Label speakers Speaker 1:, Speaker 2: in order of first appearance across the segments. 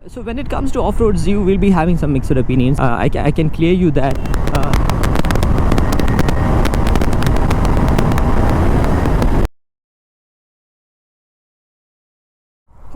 Speaker 1: So when it comes to off-roads, you will be having some mixed opinions. I can clear you that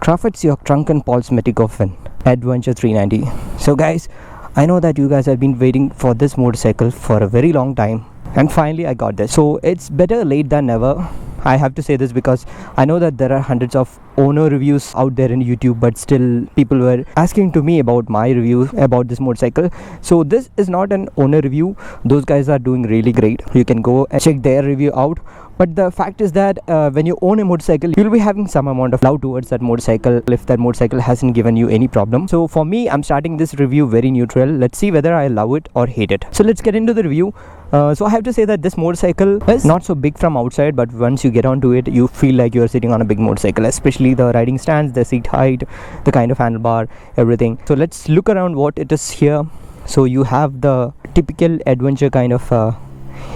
Speaker 1: Crawford's your trunk and Paul's Metigoffen Adventure 390. So guys, I know that you guys have been waiting for this motorcycle for a very long time, and finally I got this. So it's better late than never. I have to say this because I know that there are hundreds of owner reviews out there in YouTube, but still people were asking to me about my review about this motorcycle. So this is not an owner review. Those guys are doing really great. You can go and check their review out. But the fact is that when you own a motorcycle, you'll be having some amount of love towards that motorcycle if that motorcycle hasn't given you any problem. So for me, I'm starting this review very neutral. Let's see whether I love it or hate it. So let's get into the review. So I have to say that this motorcycle is not so big from outside, but once you get onto it, you feel like you're sitting on a big motorcycle, especially the riding stance, the seat height, the kind of handlebar, everything. So let's look around what it is here. So you have the typical adventure kind of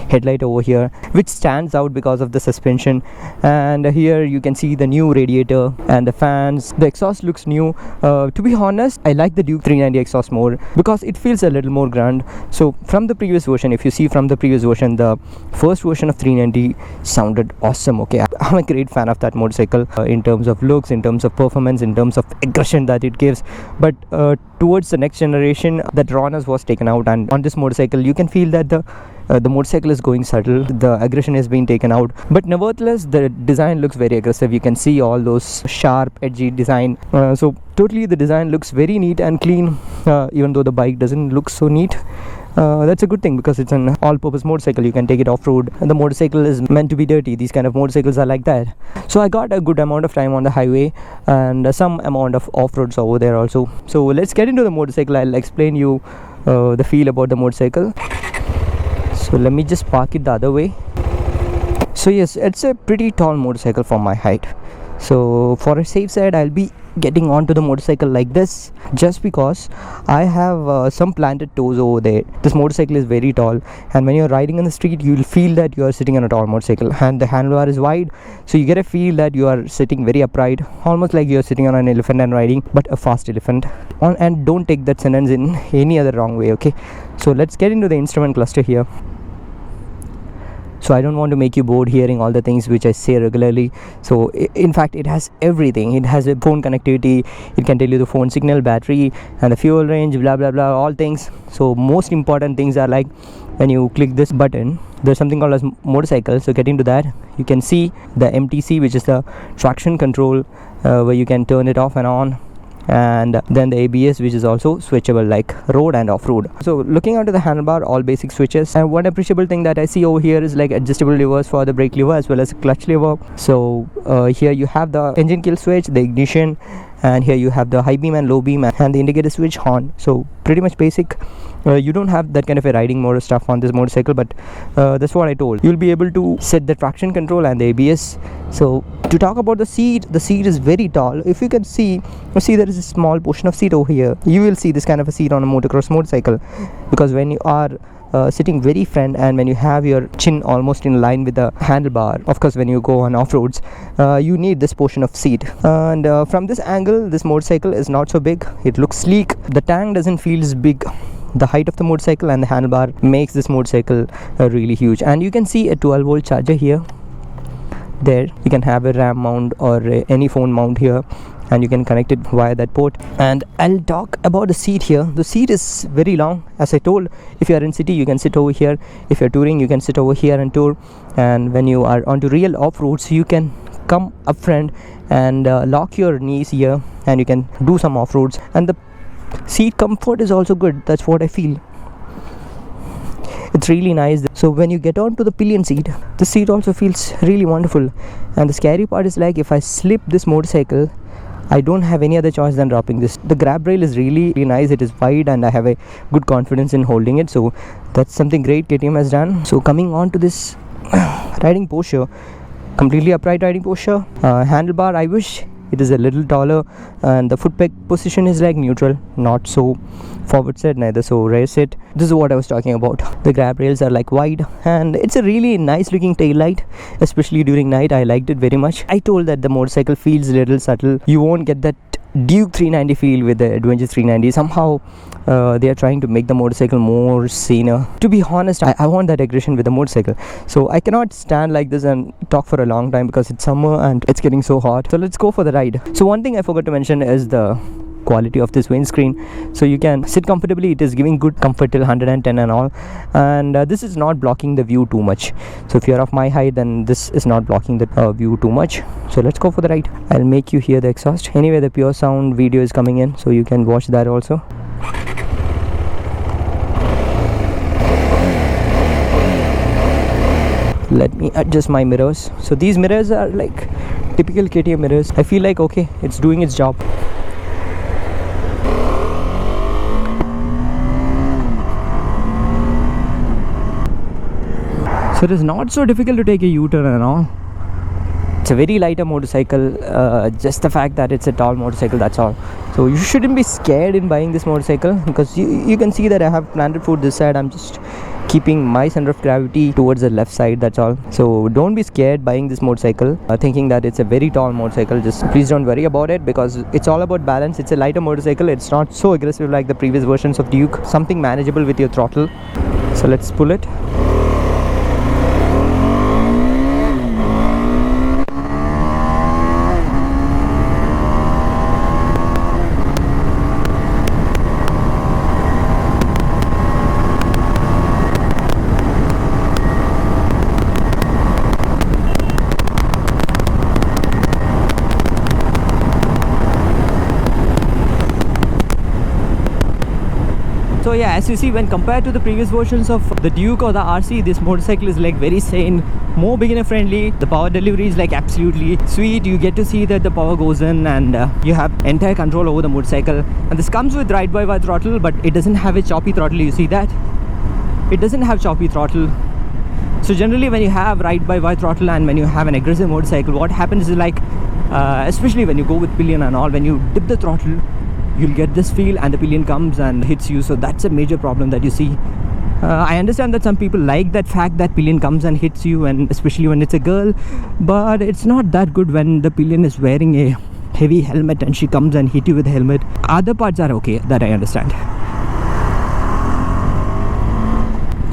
Speaker 1: headlight over here, which stands out because of the suspension, and here you can see the new radiator and the fans. The exhaust looks new. To be honest, I like the Duke 390 exhaust more because it feels a little more grand. So from the previous version, if you see from the previous version, the first version of 390 sounded awesome. Okay, I'm a great fan of that motorcycle in terms of looks, in terms of performance, in terms of aggression that it gives. But towards the next generation, that rawness was taken out, and on this motorcycle you can feel that the motorcycle is going subtle, the aggression is being taken out, but nevertheless the design looks very aggressive. You can see all those sharp edgy design. So totally the design looks very neat and clean, even though the bike doesn't look so neat. That's a good thing because it's an all-purpose motorcycle. You can take it off-road, and the motorcycle is meant to be dirty. These kind of motorcycles are like that. So I got a good amount of time on the highway and some amount of off-roads over there also. So let's get into the motorcycle. I'll explain you the feel about the motorcycle. So let me just park it the other way. So yes, it's a pretty tall motorcycle for my height. So for a safe side, I'll be getting onto the motorcycle like this, just because I have some planted toes over there. This motorcycle is very tall, and when you're riding on the street, you'll feel that you are sitting on a tall motorcycle, and the handlebar is wide, so you get a feel that you are sitting very upright, almost like you're sitting on an elephant and riding, but a fast elephant. And don't take that sentence in any other wrong way, okay? So let's get into the instrument cluster here. So I don't want to make you bored hearing all the things which I say regularly. So in fact, it has everything. It has a phone connectivity. It can tell you the phone signal, battery, and the fuel range, blah blah blah, all things. So most important things are like when you click this button, there's something called as motorcycle. So getting to that, you can see the MTC, which is the traction control, where you can turn it off and on. And then the ABS, which is also switchable like road and off-road. So looking onto the handlebar, all basic switches, and one appreciable thing that I see over here is like adjustable levers for the brake lever as well as a clutch lever. So here you have the engine kill switch, the ignition, and here you have the high beam and low beam and the indicator switch horn. So pretty much basic. You don't have that kind of a riding mode stuff on this motorcycle, but that's what I told. You'll be able to set the traction control and the ABS. So to talk about the seat is very tall. If you can see there is a small portion of seat over here. You will see this kind of a seat on a motocross motorcycle, because when you are sitting very front and when you have your chin almost in line with the handlebar, of course when you go on off-roads, you need this portion of seat. And from this angle, this motorcycle is not so big. It looks sleek. The tank doesn't feel as big. The height of the motorcycle and the handlebar makes this motorcycle really huge. And you can see a 12-volt charger here. There you can have a RAM mount or any phone mount here, and you can connect it via that port. And I'll talk about the seat here. The seat is very long. As I told, if you are in city, you can sit over here. If you're touring, you can sit over here and tour. And when you are onto real off-roads, you can come up front and lock your knees here, and you can do some off-roads. And the seat comfort is also good. That's what I feel. It's really nice. So when you get onto the pillion seat, the seat also feels really wonderful. And the scary part is like, if I slip this motorcycle, I don't have any other choice than dropping this. The grab rail is really nice. It is wide and I have a good confidence in holding it. So that's something great KTM has done. So coming on to this riding posture, completely upright riding posture. Handlebar, I wish it is a little taller, and the foot peg position is like neutral, not so forward set, neither so rear set. This is what I was talking about. The grab rails are like wide, and it's a really nice looking tail light, especially during night. I liked it very much. I told that the motorcycle feels a little subtle. You won't get that Duke 390 feel with the Adventure 390. Somehow they are trying to make the motorcycle more saner. To be honest, I want that aggression with the motorcycle. So I cannot stand like this and talk for a long time because it's summer and it's getting so hot. So let's go for the ride. So one thing I forgot to mention is the quality of this windscreen. So you can sit comfortably. It is giving good comfort till 110 and all, and this is not blocking the view too much. So if you're of my height, then this is not blocking the view too much. So let's go for the ride. I'll make you hear the exhaust. Anyway, the pure sound video is coming in, so you can watch that also. Let me adjust my mirrors. So these mirrors are like typical KTM mirrors. I feel like okay, it's doing its job. So it is not so difficult to take a U-turn and all. It's a very lighter motorcycle, just the fact that it's a tall motorcycle, that's all. So you shouldn't be scared in buying this motorcycle, because you can see that I have planted foot this side. I'm just keeping my center of gravity towards the left side, that's all. So don't be scared buying this motorcycle thinking that it's a very tall motorcycle. Just please don't worry about it, because it's all about balance. It's a lighter motorcycle. It's not so aggressive like the previous versions of Duke. Something manageable with your throttle. So let's pull it. So yeah, as you see, when compared to the previous versions of the Duke or the RC, this motorcycle is like very sane, more beginner friendly. The power delivery is like absolutely sweet. You get to see that the power goes in, and you have entire control over the motorcycle. And this comes with ride-by-wire throttle, but it doesn't have a choppy throttle. You see that? It doesn't have choppy throttle. So generally when you have ride-by-wire throttle and when you have an aggressive motorcycle, what happens is like, especially when you go with pillion and all, when you dip the throttle, you'll get this feel and the pillion comes and hits you. So that's a major problem that you see. I understand that some people like that fact that pillion comes and hits you, and especially when it's a girl, but it's not that good when the pillion is wearing a heavy helmet and she comes and hit you with a helmet. Other parts are okay, that I understand.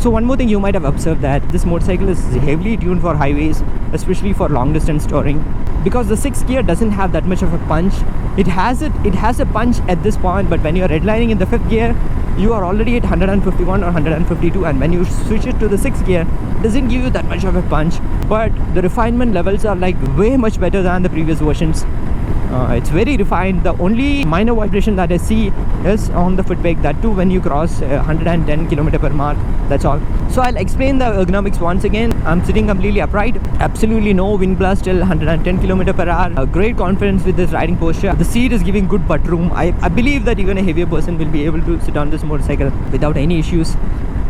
Speaker 1: So one more thing you might have observed, that this motorcycle is heavily tuned for highways, especially for long distance touring, because the 6th gear doesn't have that much of a punch. It has a punch at this point, but when you're redlining in the 5th gear, you are already at 151 or 152, and when you switch it to the 6th gear, it doesn't give you that much of a punch, but the refinement levels are like way much better than the previous versions. It's very refined. The only minor vibration that I see is on the foot brake, that too when you cross 110 km per mark, that's all. So I'll explain the ergonomics once again. I'm sitting completely upright, absolutely no wind blast till 110 km per hour. Great confidence with this riding posture. The seat is giving good butt room. I believe that even a heavier person will be able to sit on this motorcycle without any issues.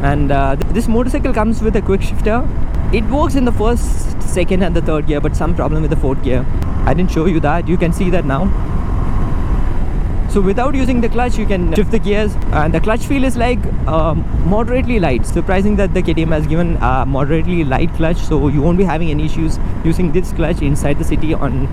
Speaker 1: And this motorcycle comes with a quick shifter. It works in the 1st, 2nd and the 3rd gear, but some problem with the 4th gear. I didn't show you that. You can see that now. So without using the clutch, you can shift the gears, and the clutch feel is like moderately light. Surprising that the KTM has given a moderately light clutch, so you won't be having any issues using this clutch inside the city on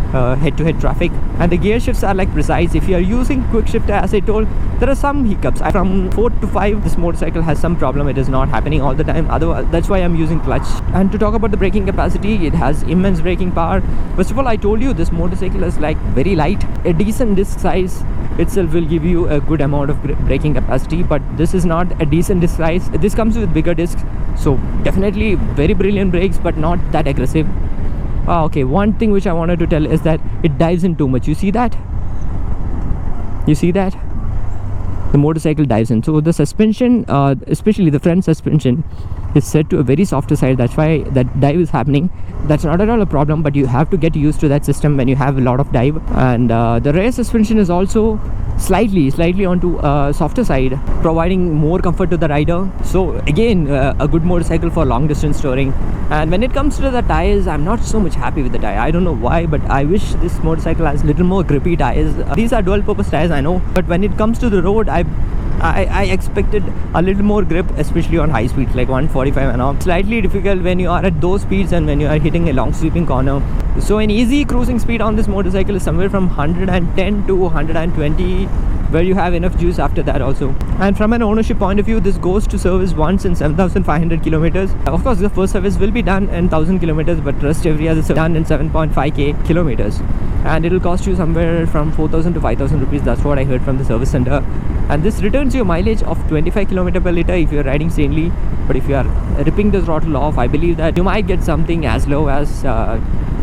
Speaker 1: head-to-head traffic. And the gear shifts are like precise. If you are using quick shifter, as I told, there are some hiccups. From 4 to 5, this motorcycle has some problem. It is not happening all the time. Otherwise, that's why I'm using clutch. And to talk about the braking capacity, it has immense braking power. First of all, I told you this motorcycle is like very light. A decent disc size itself will give you a good amount of braking capacity, but this is not a decent disc size. This comes with bigger discs, so definitely very brilliant brakes, but not that aggressive. Okay, one thing which I wanted to tell is that it dives in too much. You see that? You see that? The motorcycle dives in. So the suspension, especially the front suspension, is set to a very softer side. That's why that dive is happening. That's not at all a problem, but you have to get used to that system when you have a lot of dive. And the rear suspension is also slightly onto softer side, providing more comfort to the rider. So again, a good motorcycle for long distance touring. And when it comes to the tires, I'm not so much happy with the tire. I don't know why, but I wish this motorcycle has little more grippy tires. These are dual purpose tires, I know, but when it comes to the road, I expected a little more grip, especially on high speeds like 145 and all. Slightly difficult when you are at those speeds and when you are hitting a long sweeping corner. So an easy cruising speed on this motorcycle is somewhere from 110 to 120, where you have enough juice after that also. And from an ownership point of view, this goes to service once in 7,500 kilometers. Of course, the first service will be done in 1,000 kilometers, but rest every other service done in 7.5k kilometers. And it'll cost you somewhere from 4,000 to 5,000 rupees. That's what I heard from the service center. And this returns you a mileage of 25 km per liter if you're riding sanely. But if you are ripping the throttle off, I believe that you might get something as low as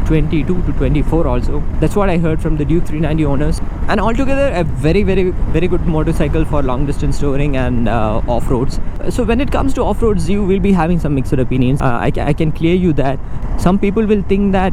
Speaker 1: 22 to 24 also. That's what I heard from the Duke 390 owners. And altogether a very good motorcycle for long distance touring and off-roads. So when it comes to off-roads, you will be having some mixed opinions. I can clear you that some people will think that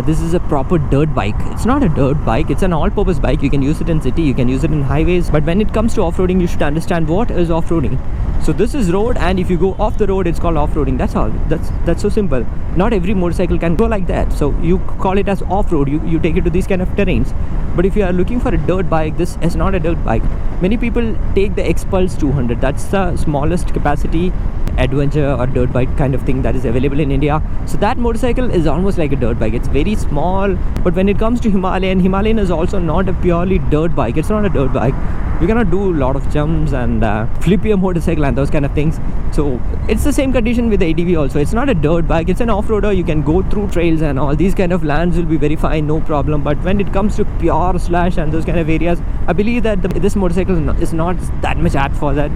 Speaker 1: this is a proper dirt bike. It's not a dirt bike, it's an all-purpose bike. You can use it in city, you can use it in highways, but when it comes to off-roading, you should understand what is off-roading. So this is road, and if you go off the road, it's called off-roading. That's all. That's so simple. Not every motorcycle can go like that, so you call it as off-road. You take it to these kind of terrains. But if you are looking for a dirt bike, this is not a dirt bike. Many people take the X-Pulse 200. That's the smallest capacity adventure or dirt bike kind of thing that is available in India. So that motorcycle is almost like a dirt bike. It's very small. But when it comes to Himalayan is also not a purely dirt bike. It's not a dirt bike. You cannot do a lot of jumps and flip your motorcycle and those kind of things. So it's the same condition with the ADV also. It's not a dirt bike, it's an off-roader. You can go through trails and all these kind of lands will be very fine, no problem. But when it comes to pure slash and those kind of areas, I believe that this motorcycle is not that much apt for that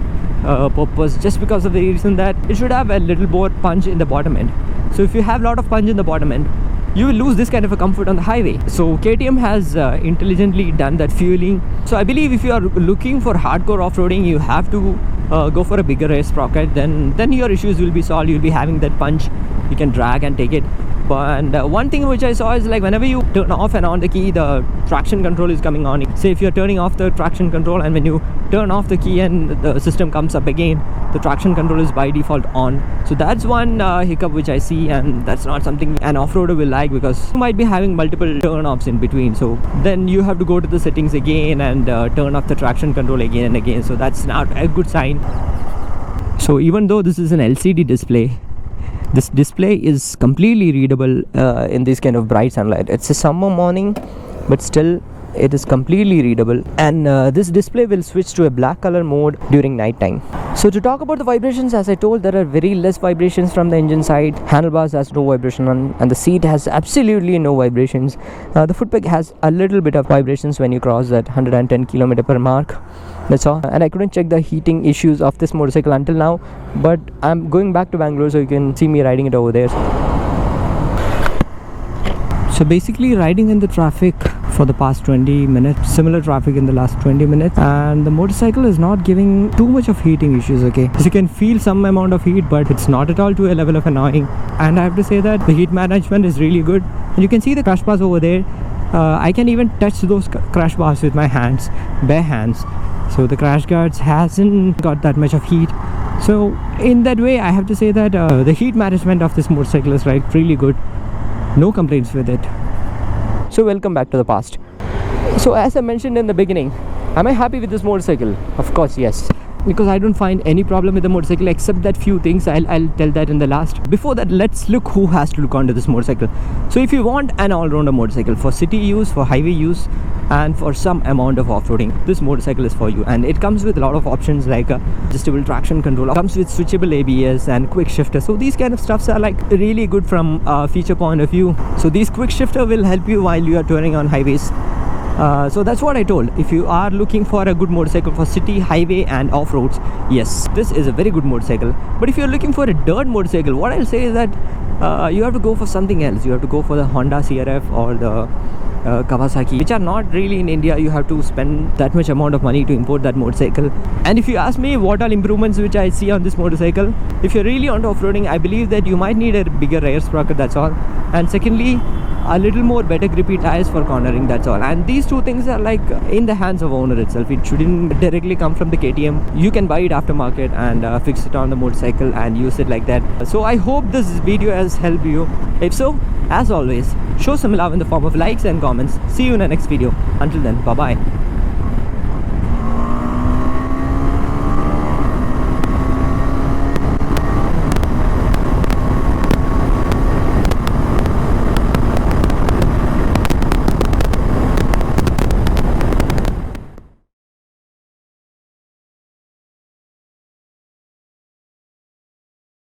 Speaker 1: purpose, just because of the reason that it should have a little more punch in the bottom end. So if you have a lot of punch in the bottom end, you will lose this kind of a comfort on the highway. So KTM has intelligently done that fueling. So I believe if you are looking for hardcore off-roading, you have to go for a bigger rear sprocket. Then your issues will be solved. You'll be having that punch. You can drag and take it. But one thing which I saw is like whenever you turn off and on the key, the traction control is coming on. Say if you're turning off the traction control, and when you turn off the key and the system comes up again, the traction control is by default on. So that's one hiccup which I see, and that's not something an off-roader will like, because you might be having multiple turn-offs in between. So then you have to go to the settings again and turn off the traction control again and again. So that's not a good sign. So even though this is an LCD display, this display is completely readable in this kind of bright sunlight. It's a summer morning, but still it is completely readable. And this display will switch to a black color mode during night time. So to talk about the vibrations, as I told, there are very less vibrations from the engine side. Handlebars has no vibration on, and the seat has absolutely no vibrations. The footpeg has a little bit of vibrations when you cross that 110 km per mark. That's all. And I couldn't check the heating issues of this motorcycle until now, but I'm going back to Bangalore, so you can see me riding it over there. So basically riding in the traffic for the past 20 minutes, similar traffic in the last 20 minutes, and the motorcycle is not giving too much of heating issues, okay? So you can feel some amount of heat, but it's not at all to a level of annoying. And I have to say that the heat management is really good. And you can see the crash bars over there. I can even touch those crash bars with my hands, bare hands. So the crash guards hasn't got that much of heat. So in that way, I have to say that the heat management of this motorcycle is like really good. No complaints with it. So welcome back to the past. So as I mentioned in the beginning, am I happy with this motorcycle? Of course, yes. Because I don't find any problem with the motorcycle except that few things. I'll tell that in the last. Before that, let's look who has to look onto this motorcycle. So if you want an all-rounder motorcycle for city use, for highway use, and for some amount of off-roading, this motorcycle is for you. And it comes with a lot of options like adjustable traction control, comes with switchable ABS and quick shifter. So these kind of stuffs are like really good from a feature point of view. So these quick shifter will help you while you are touring on highways. So that's what I told. If you are looking for a good motorcycle for city, highway and off-roads, yes, this is a very good motorcycle. But if you're looking for a dirt motorcycle, what I'll say is that you have to go for something else. You have to go for the Honda CRF or the Kawasaki, which are not really in India. You have to spend that much amount of money to import that motorcycle. And if you ask me what are improvements which I see on this motorcycle, if you're really on off-roading, I believe that you might need a bigger rear sprocket, that's all. And secondly, a little more better grippy tires for cornering, that's all. And these two things are like in the hands of owner itself. It shouldn't directly come from the KTM. You can buy it aftermarket and fix it on the motorcycle and use it like that. So I hope this video has helped you. If so, as always, show some love in the form of likes and comments. See you in the next video. Until then, bye bye.